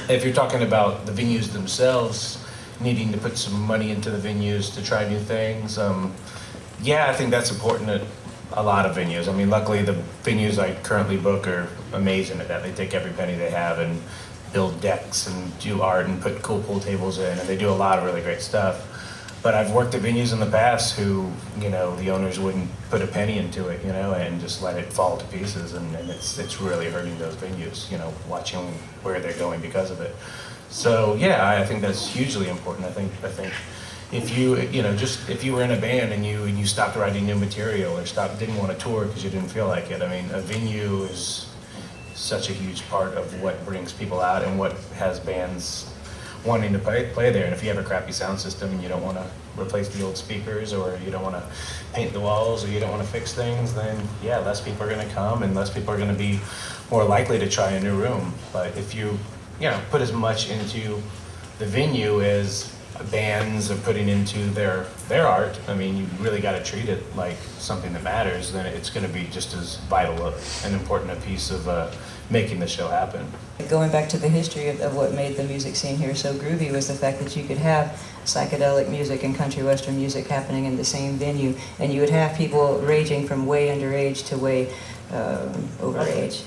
If you're talking about the venues themselves, needing to put some money into the venues to try new things, yeah, I think that's important at a lot of venues. I mean, luckily the venues I currently book are amazing at that. They take every penny they have and build decks and do art and put cool pool tables in, and they do a lot of really great stuff. But I've worked at venues in the past who, you know, the owners wouldn't put a penny into it, you know, and just let it fall to pieces, and it's really hurting those venues, you know, watching where they're going because of it. So yeah, I think that's hugely important. I think if you know, just if you were in a band and you stopped writing new material or didn't want to tour because you didn't feel like it, I mean, a venue is such a huge part of what brings people out and what has bands wanting to play there. And if you have a crappy sound system and you don't want to replace the old speakers, or you don't want to paint the walls, or you don't want to fix things, then yeah, less people are going to come and less people are going to be more likely to try a new room. But if you know, put as much into the venue as bands are putting into their art, I mean, you really got to treat it like something that matters, then it's going to be just as vital and important a piece of making the show happen. Going back to the history of what made the music scene here so groovy was the fact that you could have psychedelic music and country western music happening in the same venue, and you would have people ranging from way underage to way overage,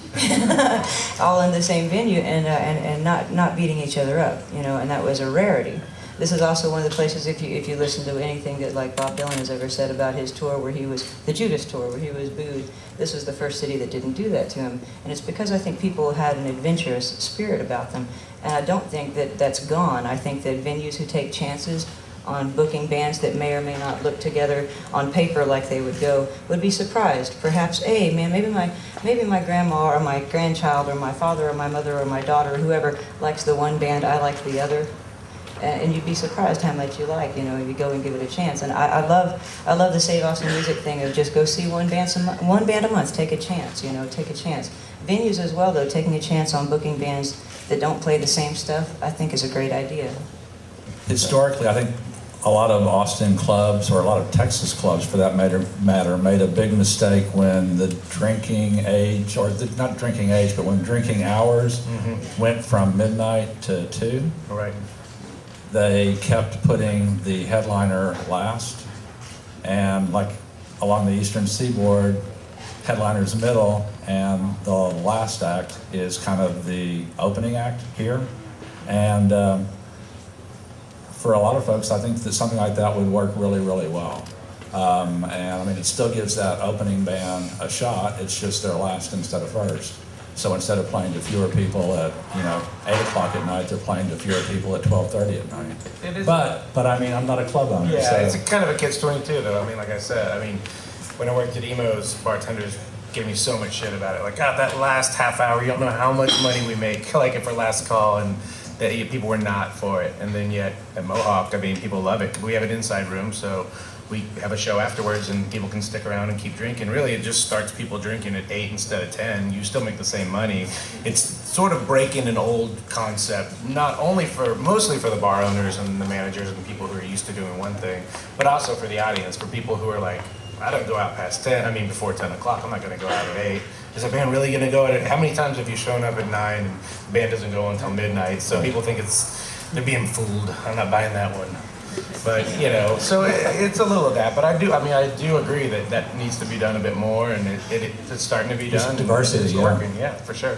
all in the same venue, and not beating each other up, you know, and that was a rarity. This is also one of the places, if you listen to anything that like Bob Dylan has ever said about his tour, where he was, the Judas tour, where he was booed, this was the first city that didn't do that to him. And it's because I think people had an adventurous spirit about them. And I don't think that that's gone. I think that venues who take chances on booking bands that may or may not look together on paper like they would go would be surprised. Perhaps, hey man, maybe my grandma or my grandchild or my father or my mother or my daughter or whoever likes the one band, I like the other. And you'd be surprised how much you like, you know, if you go and give it a chance. And I love the Save Austin Music thing of just go see one band a month, take a chance, you know, take a chance. Venues as well, though, taking a chance on booking bands that don't play the same stuff, I think is a great idea. Historically, I think a lot of Austin clubs, or a lot of Texas clubs for that matter, made a big mistake when the drinking age, or not drinking age, but when drinking hours went from midnight to 2. Right. They kept putting the headliner last, and like along the eastern seaboard, headliner's middle, and the last act is kind of the opening act here. And for a lot of folks, I think that something like that would work really, really well. And I mean, it still gives that opening band a shot, it's just their last instead of first. So instead of playing to fewer people at, you know, 8 o'clock at night, they're playing to fewer people at 12:30 at night. It is, but I mean, I'm not a club owner. yeah, so. it's a kind of a catch-22 though. I mean, like I said, I mean, when I worked at Emo's, bartenders gave me so much shit about it. Like, God, that last half hour, you don't know how much money we make, like for last call, and that people were not for it. And then yet at Mohawk, I mean, people love it. We have an inside room, so we have a show afterwards and people can stick around and keep drinking. Really, it just starts people drinking at 8 instead of 10. You still make the same money. It's sort of breaking an old concept, mostly for the bar owners and the managers and people who are used to doing one thing, but also for the audience, for people who are like, I don't go out past 10, I mean before 10 o'clock, I'm not gonna go out at 8. Is a band really gonna go at it? How many times have you shown up at 9 and the band doesn't go until midnight? So people think they're being fooled. I'm not buying that one. But, you know, so it's a little of that. But I do agree that needs to be done a bit more, and it's starting to be done. Just diversity, it's working, yeah, for sure.